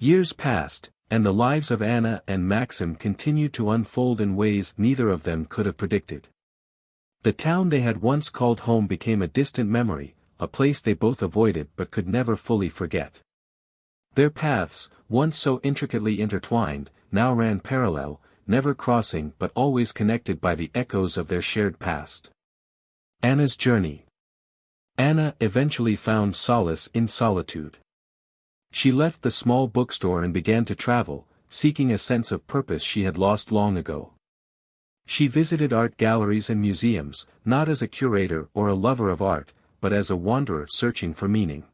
Years passed, and the lives of Anna and Maxim continued to unfold in ways neither of them could have predicted. The town they had once called home became a distant memory, a place they both avoided but could never fully forget. Their paths, once so intricately intertwined, now ran parallel, never crossing but always connected by the echoes of their shared past. Anna's journey. Anna eventually found solace in solitude. She left the small bookstore and began to travel, seeking a sense of purpose she had lost long ago. She visited art galleries and museums, not as a curator or a lover of art, but as a wanderer searching for meaning.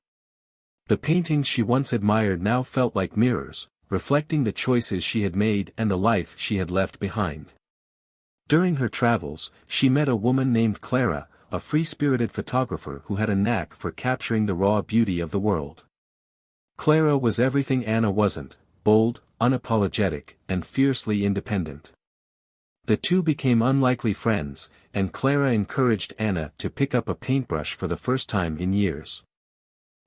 The paintings she once admired now felt like mirrors, reflecting the choices she had made and the life she had left behind. During her travels, she met a woman named Clara, a free-spirited photographer who had a knack for capturing the raw beauty of the world. Clara was everything Anna wasn't: bold, unapologetic, and fiercely independent. The two became unlikely friends, and Clara encouraged Anna to pick up a paintbrush for the first time in years.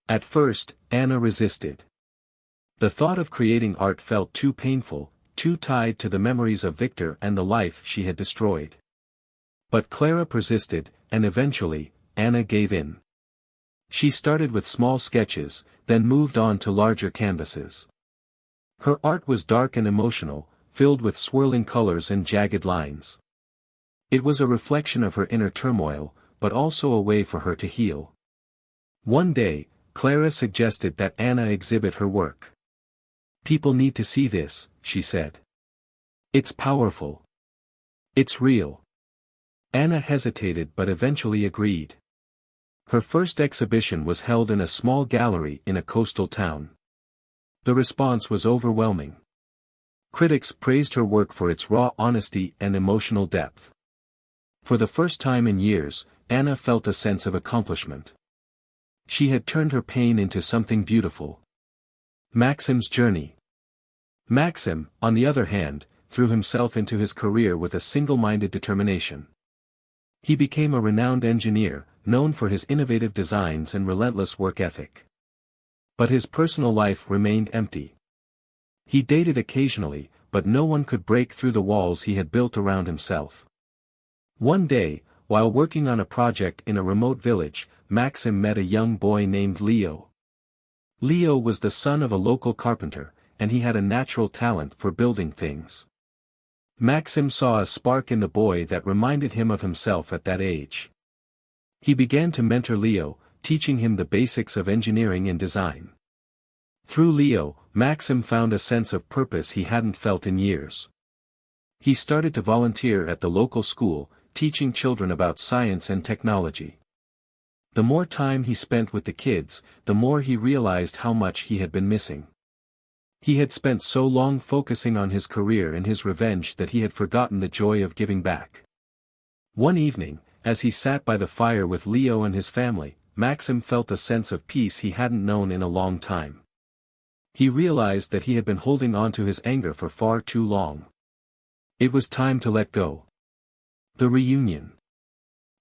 At first, Anna resisted. The thought of creating art felt too painful, too tied to the memories of Victor and the life she had destroyed. But Clara persisted, and eventually, Anna gave in. She started with small sketches, then moved on to larger canvases. Her art was dark and emotional, filled with swirling colors and jagged lines. It was a reflection of her inner turmoil, but also a way for her to heal. One day, Clara suggested that Anna exhibit her work. "People need to see this," she said. "It's powerful. It's real." Anna hesitated but eventually agreed. Her first exhibition was held in a small gallery in a coastal town. The response was overwhelming. Critics praised her work for its raw honesty and emotional depth. For the first time in years, Anna felt a sense of accomplishment. She had turned her pain into something beautiful. Maxim's journey. Maxim, on the other hand, threw himself into his career with a single-minded determination. He became a renowned engineer, known for his innovative designs and relentless work ethic. But his personal life remained empty. He dated occasionally, but no one could break through the walls he had built around himself. One day, while working on a project in a remote village, Maxim met a young boy named Leo. Leo was the son of a local carpenter, and he had a natural talent for building things. Maxim saw a spark in the boy that reminded him of himself at that age. He began to mentor Leo, teaching him the basics of engineering and design. Through Leo, Maxim found a sense of purpose he hadn't felt in years. He started to volunteer at the local school, teaching children about science and technology. The more time he spent with the kids, the more he realized how much he had been missing. He had spent so long focusing on his career and his revenge that he had forgotten the joy of giving back. One evening, as he sat by the fire with Leo and his family, Maxim felt a sense of peace he hadn't known in a long time. He realized that he had been holding on to his anger for far too long. It was time to let go. The reunion.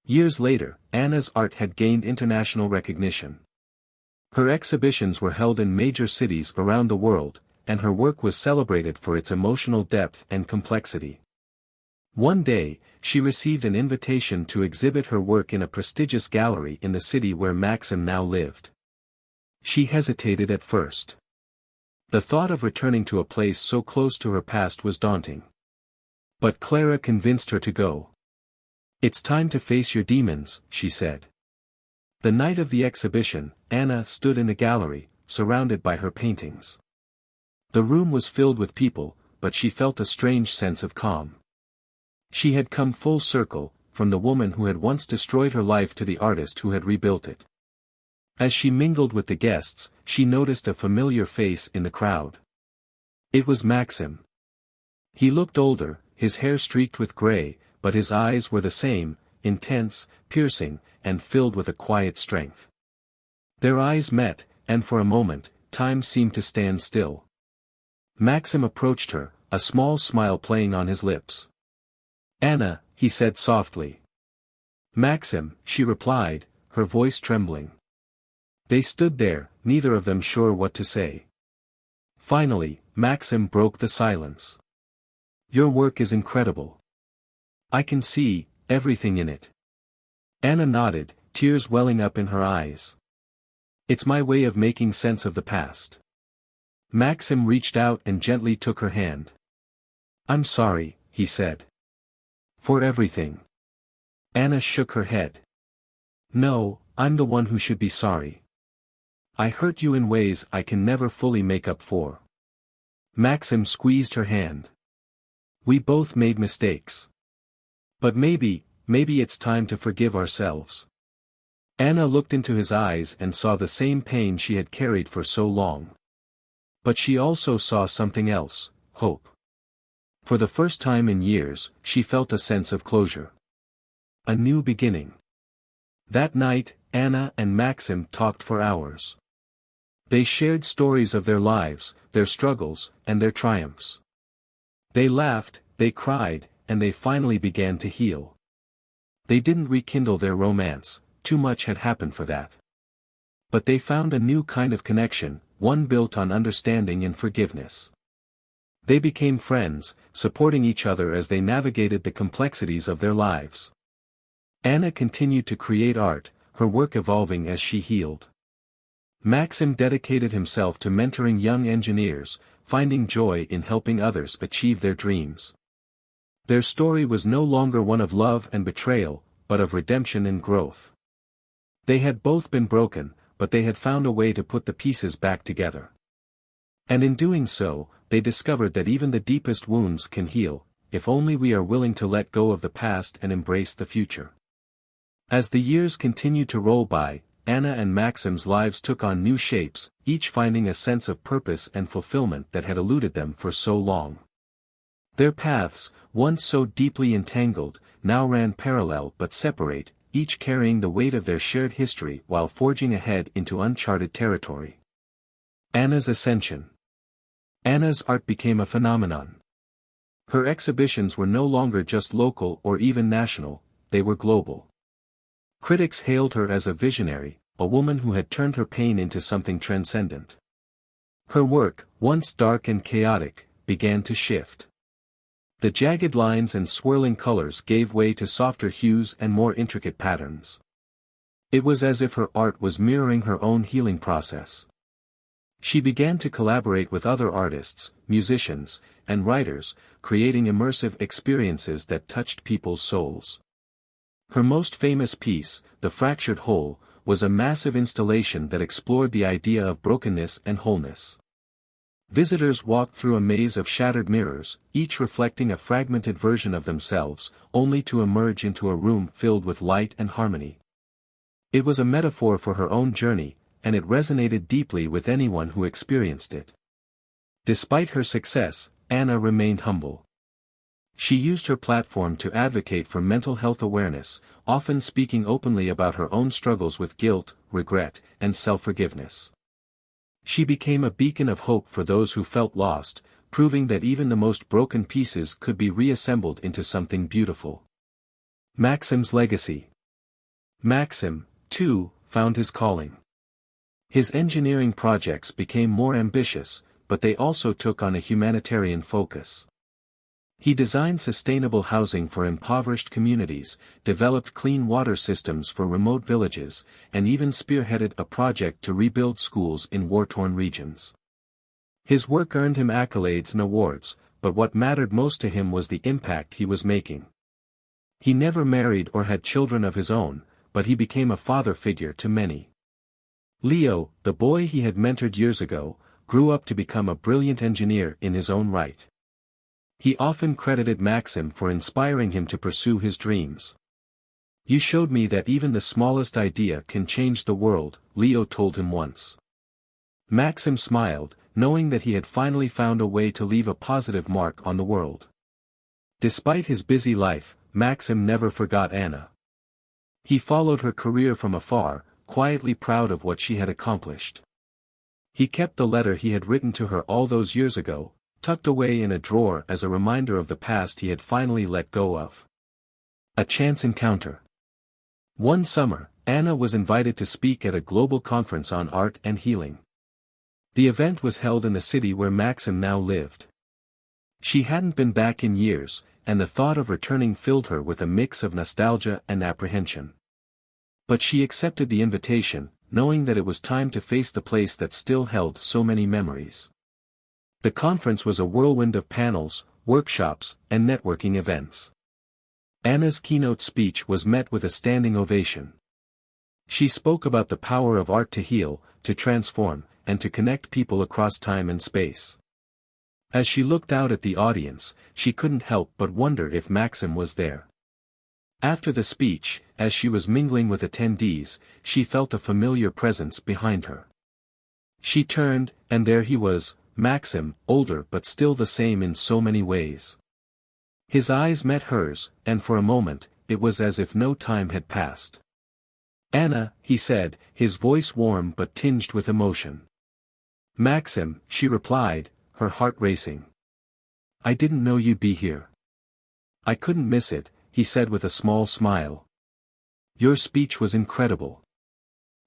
Years later, Anna's art had gained international recognition. Her exhibitions were held in major cities around the world, and her work was celebrated for its emotional depth and complexity. One day, she received an invitation to exhibit her work in a prestigious gallery in the city where Maxim now lived. She hesitated at first. The thought of returning to a place so close to her past was daunting. But Clara convinced her to go. "It's time to face your demons," she said. The night of the exhibition, Anna stood in the gallery, surrounded by her paintings. The room was filled with people, but she felt a strange sense of calm. She had come full circle, from the woman who had once destroyed her life to the artist who had rebuilt it. As she mingled with the guests, she noticed a familiar face in the crowd. It was Maxim. He looked older, his hair streaked with gray, but his eyes were the same, intense, piercing, and filled with a quiet strength. Their eyes met, and for a moment, time seemed to stand still. Maxim approached her, a small smile playing on his lips. "Anna," he said softly. "Maxim," she replied, her voice trembling. They stood there, neither of them sure what to say. Finally, Maxim broke the silence. "Your work is incredible. I can see everything in it." Anna nodded, tears welling up in her eyes. "It's my way of making sense of the past." Maxim reached out and gently took her hand. "I'm sorry," he said. "For everything." Anna shook her head. "No, I'm the one who should be sorry. I hurt you in ways I can never fully make up for." Maxim squeezed her hand. "We both made mistakes. But maybe it's time to forgive ourselves." Anna looked into his eyes and saw the same pain she had carried for so long. But she also saw something else, hope. For the first time in years, she felt a sense of closure. A new beginning. That night, Anna and Maxim talked for hours. They shared stories of their lives, their struggles, and their triumphs. They laughed, they cried, and they finally began to heal. They didn't rekindle their romance, too much had happened for that. But they found a new kind of connection, one built on understanding and forgiveness. They became friends, supporting each other as they navigated the complexities of their lives. Anna continued to create art, her work evolving as she healed. Maxim dedicated himself to mentoring young engineers, finding joy in helping others achieve their dreams. Their story was no longer one of love and betrayal, but of redemption and growth. They had both been broken, but they had found a way to put the pieces back together. And in doing so, they discovered that even the deepest wounds can heal, if only we are willing to let go of the past and embrace the future. As the years continued to roll by, Anna and Maxim's lives took on new shapes, each finding a sense of purpose and fulfillment that had eluded them for so long. Their paths, once so deeply entangled, now ran parallel but separate, each carrying the weight of their shared history while forging ahead into uncharted territory. Anna's ascension. Anna's art became a phenomenon. Her exhibitions were no longer just local or even national, they were global. Critics hailed her as a visionary, a woman who had turned her pain into something transcendent. Her work, once dark and chaotic, began to shift. The jagged lines and swirling colors gave way to softer hues and more intricate patterns. It was as if her art was mirroring her own healing process. She began to collaborate with other artists, musicians, and writers, creating immersive experiences that touched people's souls. Her most famous piece, The Fractured Whole, was a massive installation that explored the idea of brokenness and wholeness. Visitors walked through a maze of shattered mirrors, each reflecting a fragmented version of themselves, only to emerge into a room filled with light and harmony. It was a metaphor for her own journey, and it resonated deeply with anyone who experienced it. Despite her success, Anna remained humble. She used her platform to advocate for mental health awareness, often speaking openly about her own struggles with guilt, regret, and self-forgiveness. She became a beacon of hope for those who felt lost, proving that even the most broken pieces could be reassembled into something beautiful. Maxim's legacy. Maxim, too, found his calling. His engineering projects became more ambitious, but they also took on a humanitarian focus. He designed sustainable housing for impoverished communities, developed clean water systems for remote villages, and even spearheaded a project to rebuild schools in war-torn regions. His work earned him accolades and awards, but what mattered most to him was the impact he was making. He never married or had children of his own, but he became a father figure to many. Leo, the boy he had mentored years ago, grew up to become a brilliant engineer in his own right. He often credited Maxim for inspiring him to pursue his dreams. "You showed me that even the smallest idea can change the world," Leo told him once. Maxim smiled, knowing that he had finally found a way to leave a positive mark on the world. Despite his busy life, Maxim never forgot Anna. He followed her career from afar, quietly proud of what she had accomplished. He kept the letter he had written to her all those years ago, tucked away in a drawer as a reminder of the past he had finally let go of. A chance encounter. One summer, Anna was invited to speak at a global conference on art and healing. The event was held in the city where Maxim now lived. She hadn't been back in years, and the thought of returning filled her with a mix of nostalgia and apprehension. But she accepted the invitation, knowing that it was time to face the place that still held so many memories. The conference was a whirlwind of panels, workshops, and networking events. Anna's keynote speech was met with a standing ovation. She spoke about the power of art to heal, to transform, and to connect people across time and space. As she looked out at the audience, she couldn't help but wonder if Maxim was there. After the speech, as she was mingling with attendees, she felt a familiar presence behind her. She turned, and there he was, Maxim, older but still the same in so many ways. His eyes met hers, and for a moment, it was as if no time had passed. "Anna," he said, his voice warm but tinged with emotion. "Maxim," she replied, her heart racing. "I didn't know you'd be here." "I couldn't miss it," he said with a small smile. "Your speech was incredible.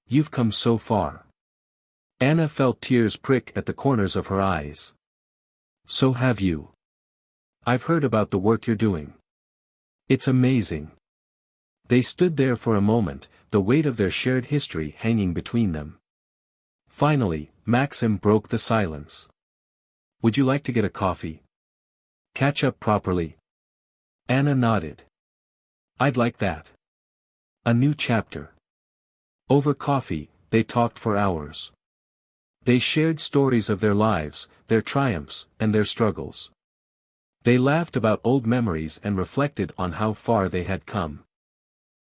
You've come so far." Anna felt tears prick at the corners of her eyes. "So have you. I've heard about the work you're doing. It's amazing." They stood there for a moment, the weight of their shared history hanging between them. Finally, Maxim broke the silence. "Would you like to get a coffee? Catch up properly?" Anna nodded. "I'd like that. A new chapter." Over coffee, they talked for hours. They shared stories of their lives, their triumphs, and their struggles. They laughed about old memories and reflected on how far they had come.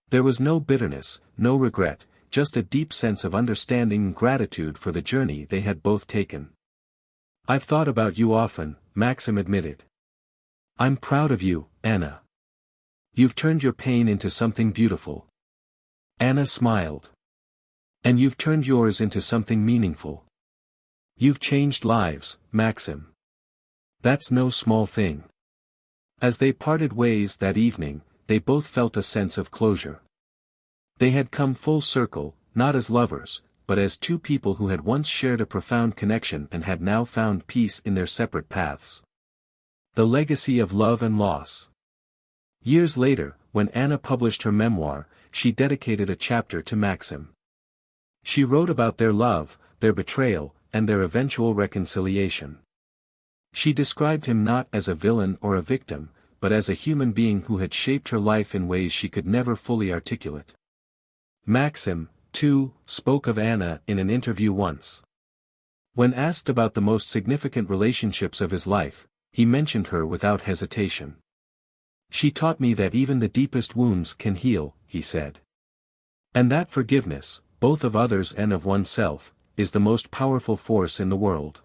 There was no bitterness, no regret, just a deep sense of understanding and gratitude for the journey they had both taken. "I've thought about you often," Maxim admitted. "I'm proud of you, Anna. You've turned your pain into something beautiful." Anna smiled. "And you've turned yours into something meaningful. You've changed lives, Maxim. That's no small thing." As they parted ways that evening, they both felt a sense of closure. They had come full circle, not as lovers, but as two people who had once shared a profound connection and had now found peace in their separate paths. The legacy of love and loss. Years later, when Anna published her memoir, she dedicated a chapter to Maxim. She wrote about their love, their betrayal, and their eventual reconciliation. She described him not as a villain or a victim, but as a human being who had shaped her life in ways she could never fully articulate. Maxim, too, spoke of Anna in an interview once. When asked about the most significant relationships of his life, he mentioned her without hesitation. "She taught me that even the deepest wounds can heal," he said. "And that forgiveness, both of others and of oneself, is the most powerful force in the world."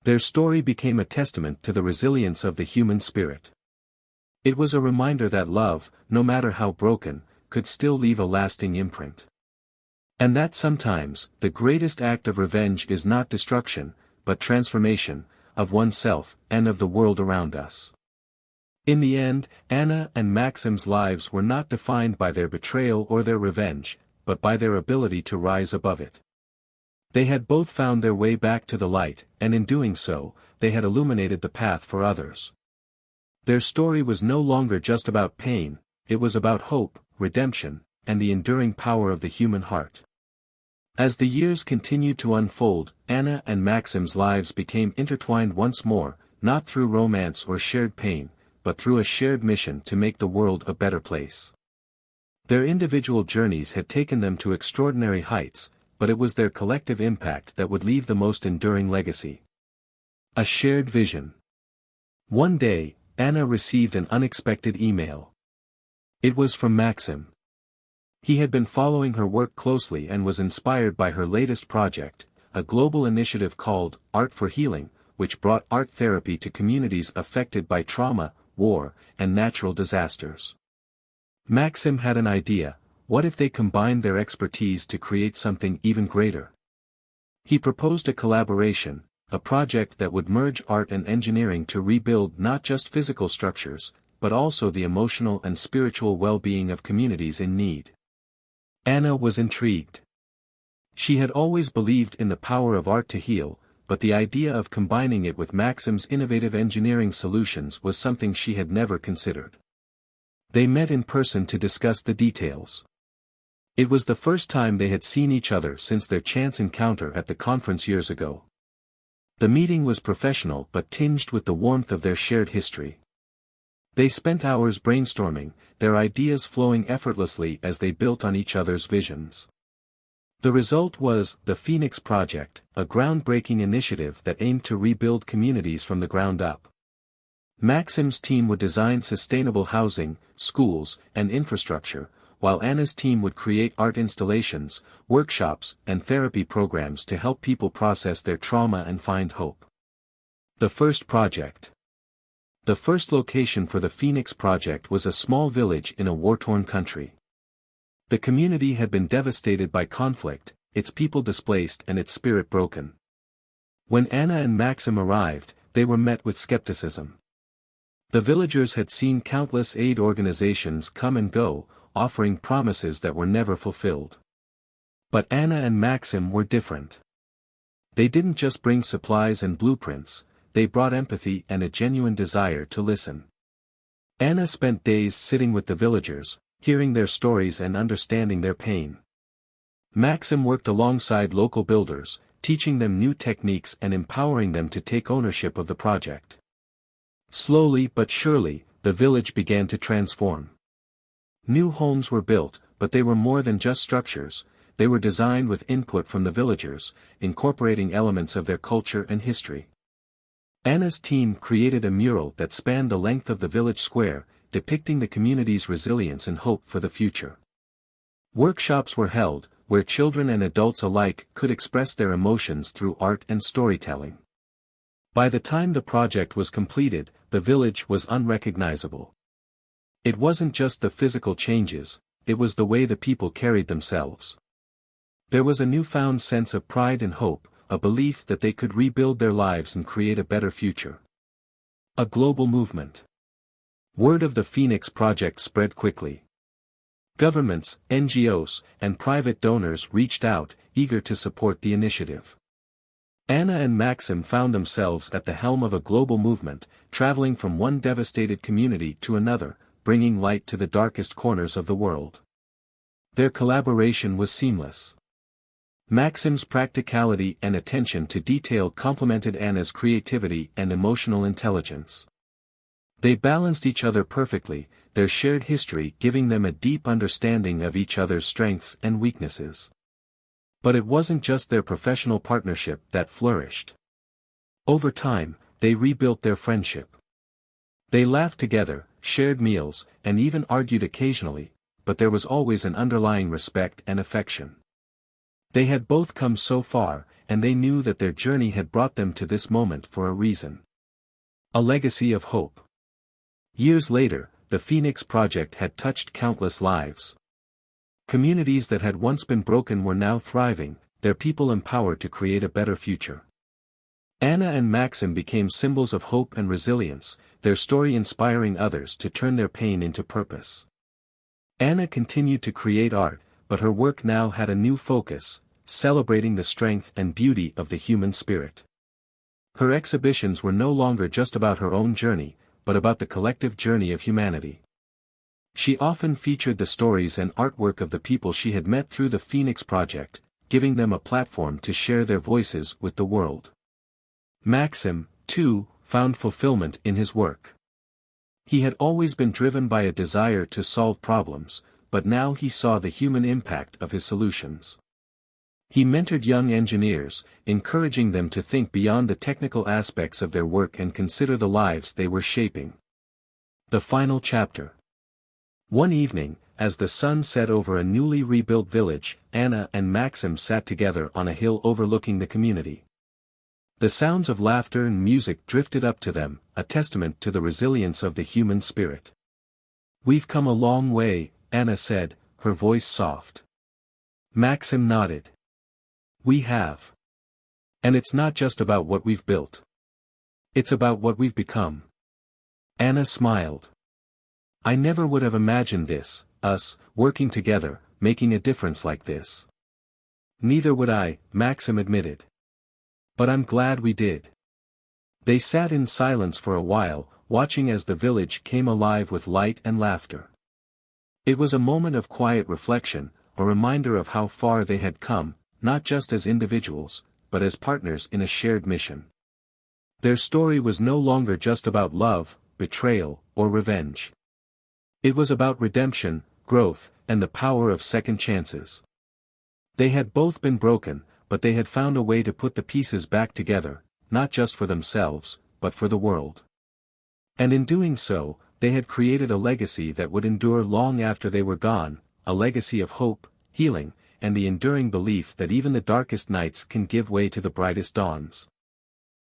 Their story became a testament to the resilience of the human spirit. It was a reminder that love, no matter how broken, could still leave a lasting imprint. And that sometimes, the greatest act of revenge is not destruction, but transformation, of oneself, and of the world around us. In the end, Anna and Maxim's lives were not defined by their betrayal or their revenge, but by their ability to rise above it. They had both found their way back to the light, and in doing so, they had illuminated the path for others. Their story was no longer just about pain, it was about hope, redemption, and the enduring power of the human heart. As the years continued to unfold, Anna and Maxim's lives became intertwined once more, not through romance or shared pain, but through a shared mission to make the world a better place. Their individual journeys had taken them to extraordinary heights, but it was their collective impact that would leave the most enduring legacy. A shared vision. One day, Anna received an unexpected email. It was from Maxim. He had been following her work closely and was inspired by her latest project, a global initiative called Art for Healing, which brought art therapy to communities affected by trauma, war, and natural disasters. Maxim had an idea: what if they combined their expertise to create something even greater? He proposed a collaboration, a project that would merge art and engineering to rebuild not just physical structures, but also the emotional and spiritual well-being of communities in need. Anna was intrigued. She had always believed in the power of art to heal, but the idea of combining it with Maxim's innovative engineering solutions was something she had never considered. They met in person to discuss the details. It was the first time they had seen each other since their chance encounter at the conference years ago. The meeting was professional but tinged with the warmth of their shared history. They spent hours brainstorming, their ideas flowing effortlessly as they built on each other's visions. The result was the Phoenix Project, a groundbreaking initiative that aimed to rebuild communities from the ground up. Maxim's team would design sustainable housing, schools, and infrastructure, while Anna's team would create art installations, workshops, and therapy programs to help people process their trauma and find hope. The first project. The first location for the Phoenix Project was a small village in a war-torn country. The community had been devastated by conflict, its people displaced and its spirit broken. When Anna and Maxim arrived, they were met with skepticism. The villagers had seen countless aid organizations come and go, offering promises that were never fulfilled. But Anna and Maxim were different. They didn't just bring supplies and blueprints, they brought empathy and a genuine desire to listen. Anna spent days sitting with the villagers, hearing their stories and understanding their pain. Maxim worked alongside local builders, teaching them new techniques and empowering them to take ownership of the project. Slowly but surely, the village began to transform. New homes were built, but they were more than just structures, they were designed with input from the villagers, incorporating elements of their culture and history. Anna's team created a mural that spanned the length of the village square, depicting the community's resilience and hope for the future. Workshops were held, where children and adults alike could express their emotions through art and storytelling. By the time the project was completed, the village was unrecognizable. It wasn't just the physical changes, it was the way the people carried themselves. There was a newfound sense of pride and hope, a belief that they could rebuild their lives and create a better future. A global movement. Word of the Phoenix Project spread quickly. Governments, NGOs, and private donors reached out, eager to support the initiative. Anna and Maxim found themselves at the helm of a global movement, traveling from one devastated community to another, bringing light to the darkest corners of the world. Their collaboration was seamless. Maxim's practicality and attention to detail complemented Anna's creativity and emotional intelligence. They balanced each other perfectly, their shared history giving them a deep understanding of each other's strengths and weaknesses. But it wasn't just their professional partnership that flourished. Over time, they rebuilt their friendship. They laughed together, shared meals, and even argued occasionally, but there was always an underlying respect and affection. They had both come so far, and they knew that their journey had brought them to this moment for a reason. A legacy of hope. Years later, the Phoenix Project had touched countless lives. Communities that had once been broken were now thriving, their people empowered to create a better future. Anna and Maxim became symbols of hope and resilience, their story inspiring others to turn their pain into purpose. Anna continued to create art, but her work now had a new focus, celebrating the strength and beauty of the human spirit. Her exhibitions were no longer just about her own journey, but about the collective journey of humanity. She often featured the stories and artwork of the people she had met through the Phoenix Project, giving them a platform to share their voices with the world. Maxim, too, found fulfillment in his work. He had always been driven by a desire to solve problems, but now he saw the human impact of his solutions. He mentored young engineers, encouraging them to think beyond the technical aspects of their work and consider the lives they were shaping. The final chapter. One evening, as the sun set over a newly rebuilt village, Anna and Maxim sat together on a hill overlooking the community. The sounds of laughter and music drifted up to them, a testament to the resilience of the human spirit. "We've come a long way," Anna said, her voice soft. Maxim nodded. "We have. And it's not just about what we've built. It's about what we've become." Anna smiled. "I never would have imagined this, us, working together, making a difference like this. Neither would I, Maxim admitted. But I'm glad we did. They sat in silence for a while, watching as the village came alive with light and laughter. It was a moment of quiet reflection, a reminder of how far they had come, not just as individuals, but as partners in a shared mission. Their story was no longer just about love, betrayal, or revenge. It was about redemption, growth, and the power of second chances. They had both been broken, but they had found a way to put the pieces back together, not just for themselves, but for the world. And in doing so, they had created a legacy that would endure long after they were gone, a legacy of hope, healing, and the enduring belief that even the darkest nights can give way to the brightest dawns.